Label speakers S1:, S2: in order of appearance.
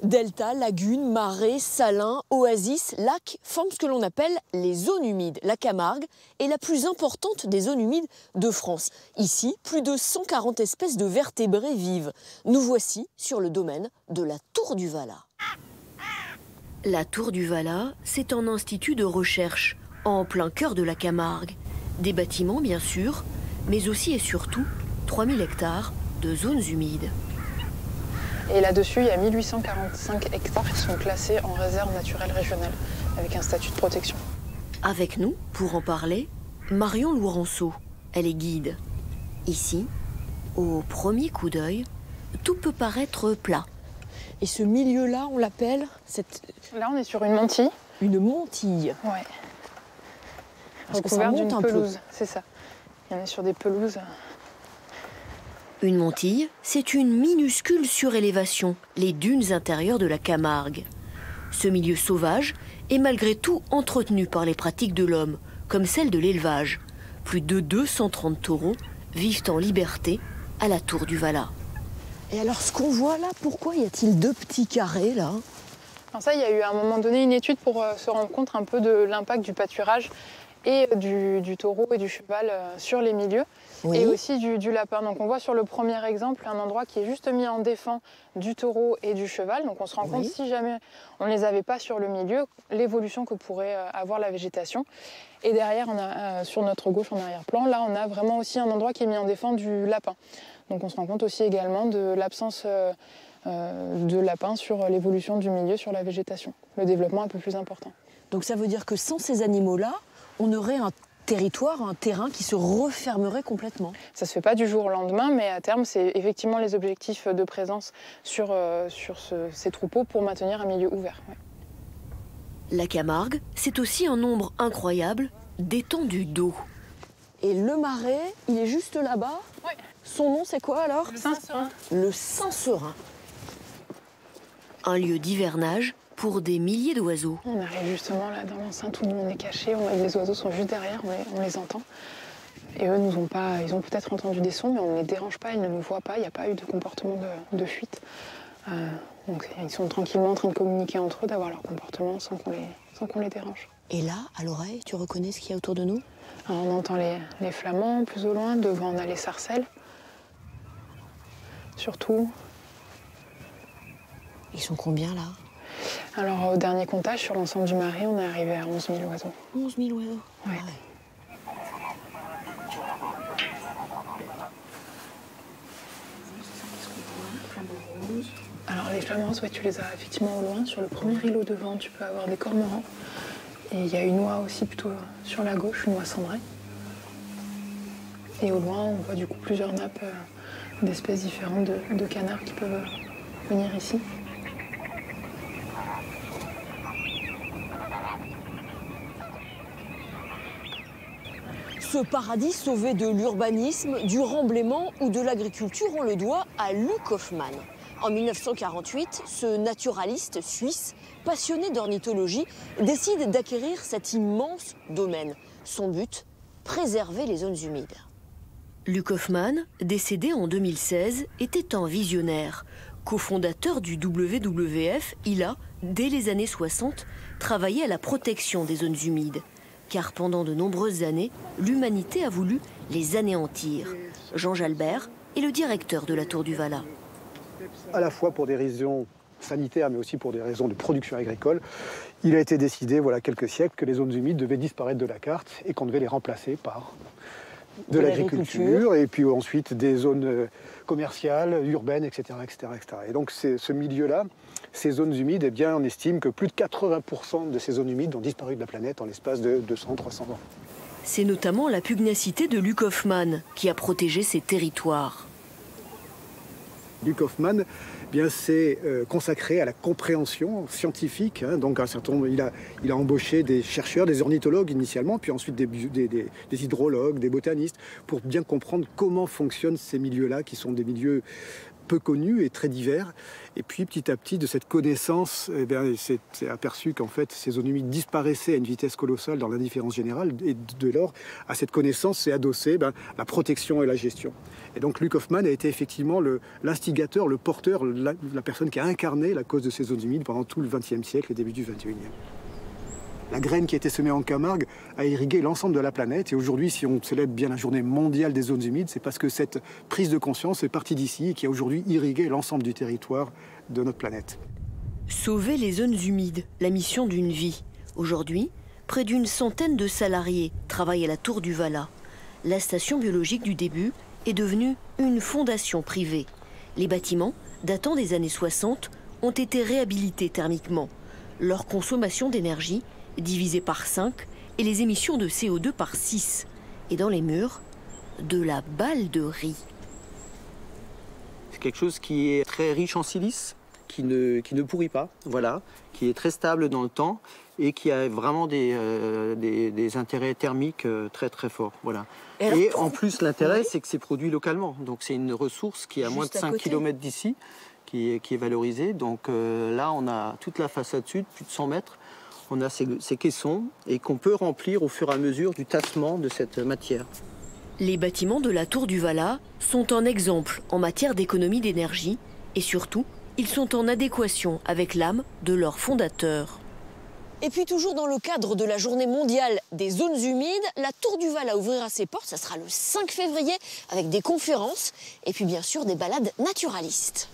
S1: Delta, lagunes, marais, salins, oasis, lacs forment ce que l'on appelle les zones humides. La Camargue est la plus importante des zones humides de France. Ici, plus de 140 espèces de vertébrés vivent. Nous voici sur le domaine de la Tour du Valat. La Tour du Valat, c'est un institut de recherche en plein cœur de la Camargue. Des bâtiments, bien sûr, mais aussi et surtout 3000 hectares de zones humides.
S2: Et là-dessus, il y a 1845 hectares qui sont classés en réserve naturelle régionale, avec un statut de protection.
S1: Avec nous, pour en parler, Marion Lourenço. Elle est guide. Ici, au premier coup d'œil, tout peut paraître plat. Et ce milieu-là, on l'appelle
S2: Là, on est sur une mantille.
S1: Une mantille.
S2: Ouais.
S1: Recouverte
S2: d'une pelouse, c'est ça. Et on est sur des pelouses.
S1: Une mantille, c'est une minuscule surélévation, les dunes intérieures de la Camargue. Ce milieu sauvage est malgré tout entretenu par les pratiques de l'homme, comme celle de l'élevage. Plus de 230 taureaux vivent en liberté à la Tour du Valat. Et alors ce qu'on voit là, pourquoi y a-t-il 2 petits carrés là?
S2: Alors ça, il y a eu à un moment donné une étude pour se rendre compte un peu de l'impact du pâturage et du taureau et du cheval sur les milieux, oui. Et aussi du lapin. Donc on voit sur le premier exemple un endroit qui est juste mis en défend du taureau et du cheval. Donc on se rend compte, si jamais on ne les avait pas sur le milieu, l'évolution que pourrait avoir la végétation. Et derrière, on a, sur notre gauche en arrière-plan, là on a vraiment aussi un endroit qui est mis en défend du lapin. Donc on se rend compte aussi également de l'absence de lapin sur l'évolution du milieu, sur la végétation. Le développement un peu plus important.
S1: Donc ça veut dire que sans ces animaux-là, on aurait un territoire, un terrain qui se refermerait complètement.
S2: Ça ne se fait pas du jour au lendemain, mais à terme, c'est effectivement les objectifs de présence sur ces troupeaux pour maintenir un milieu ouvert. Ouais.
S1: La Camargue, c'est aussi un nombre incroyable d'étendues d'eau. Et le marais, il est juste là-bas.
S2: Oui.
S1: Son nom, c'est quoi alors?
S2: Le Saint-Seurin.
S1: Le Saint-Seurin. Un lieu d'hivernage pour des milliers d'oiseaux.
S2: On arrive justement là dans l'enceinte où on est caché, les oiseaux sont juste derrière, on les entend. Et eux nous ont pas, ils ont peut-être entendu des sons, mais on ne les dérange pas, ils ne nous voient pas, il n'y a pas eu de comportement de fuite. Donc ils sont tranquillement en train de communiquer entre eux, d'avoir leur comportement sans qu'on les dérange.
S1: Et là, à l'oreille, tu reconnais ce qu'il y a autour de nous?
S2: Alors, on entend les flamands plus au loin, devant on a les sarcelles. Surtout.
S1: Ils sont combien là?
S2: Alors au dernier comptage, sur l'ensemble du marais, on est arrivé à 11 000 oiseaux.
S1: 11 000 oiseaux?
S2: Ouais.
S1: Ah ouais.
S2: Alors les flamants, ouais, tu les as effectivement au loin. Sur le premier îlot devant, tu peux avoir des cormorans. Et il y a une oie aussi plutôt sur la gauche, une oie cendrée. Et au loin, on voit du coup plusieurs nappes d'espèces différentes de canards qui peuvent venir ici.
S1: Ce paradis sauvé de l'urbanisme, du remblaiement ou de l'agriculture, on le doit à Luc Hoffmann. En 1948, ce naturaliste suisse, passionné d'ornithologie, décide d'acquérir cet immense domaine. Son but, préserver les zones humides. Luc Hoffmann, décédé en 2016, était un visionnaire. Cofondateur du WWF, il a, dès les années 60, travaillé à la protection des zones humides. Car pendant de nombreuses années, l'humanité a voulu les anéantir. Jean Jalbert est le directeur de la Tour du Valat.
S3: À la fois pour des raisons sanitaires, mais aussi pour des raisons de production agricole, il a été décidé, voilà quelques siècles, que les zones humides devaient disparaître de la carte et qu'on devait les remplacer par de l'agriculture et puis ensuite des zones commerciales, urbaines, etc. etc., etc. Et donc ce milieu-là, ces zones humides, eh bien, on estime que plus de 80% de ces zones humides ont disparu de la planète en l'espace de 200-300 ans.
S1: C'est notamment la pugnacité de Luc Hoffmann qui a protégé ces territoires.
S3: Luc Hoffmann s'est consacré à la compréhension scientifique. Donc il a embauché des chercheurs, des ornithologues initialement, puis ensuite des hydrologues, des botanistes, pour bien comprendre comment fonctionnent ces milieux-là, qui sont des milieux peu connus et très divers. Et puis petit à petit, de cette connaissance, il s'est aperçu qu'en fait ces zones humides disparaissaient à une vitesse colossale dans l'indifférence générale. Et dès lors, à cette connaissance s'est adossée la protection et la gestion. Et donc Luc Hoffmann a été effectivement l'instigateur, le porteur, la personne qui a incarné la cause de ces zones humides pendant tout le XXe siècle et début du XXIe. La graine qui a été semée en Camargue a irrigué l'ensemble de la planète. Et aujourd'hui, si on célèbre bien la journée mondiale des zones humides, c'est parce que cette prise de conscience est partie d'ici et qui a aujourd'hui irrigué l'ensemble du territoire de notre planète.
S1: Sauver les zones humides, la mission d'une vie. Aujourd'hui, près d'une centaine de salariés travaillent à la Tour du Valat. La station biologique du début est devenue une fondation privée. Les bâtiments, datant des années 60, ont été réhabilités thermiquement. Leur consommation d'énergie divisée par 5 et les émissions de CO2 par 6. Et dans les murs, de la balle de riz.
S4: C'est quelque chose qui est très riche en silice, qui ne pourrit pas, voilà, qui est très stable dans le temps et qui a vraiment des intérêts thermiques très très forts. Voilà. Et en plus, l'intérêt, c'est que c'est produit localement. Donc c'est une ressource qui est à moins de 5 km d'ici, qui est valorisée. Donc là, on a toute la façade sud, plus de 100 mètres. On a ces caissons et qu'on peut remplir au fur et à mesure du tassement de cette matière.
S1: Les bâtiments de la Tour du Valat sont un exemple en matière d'économie d'énergie et surtout, ils sont en adéquation avec l'âme de leur fondateur. Et puis toujours dans le cadre de la journée mondiale des zones humides, la Tour du Valat ouvrira ses portes, ça sera le 5 février avec des conférences et puis bien sûr des balades naturalistes.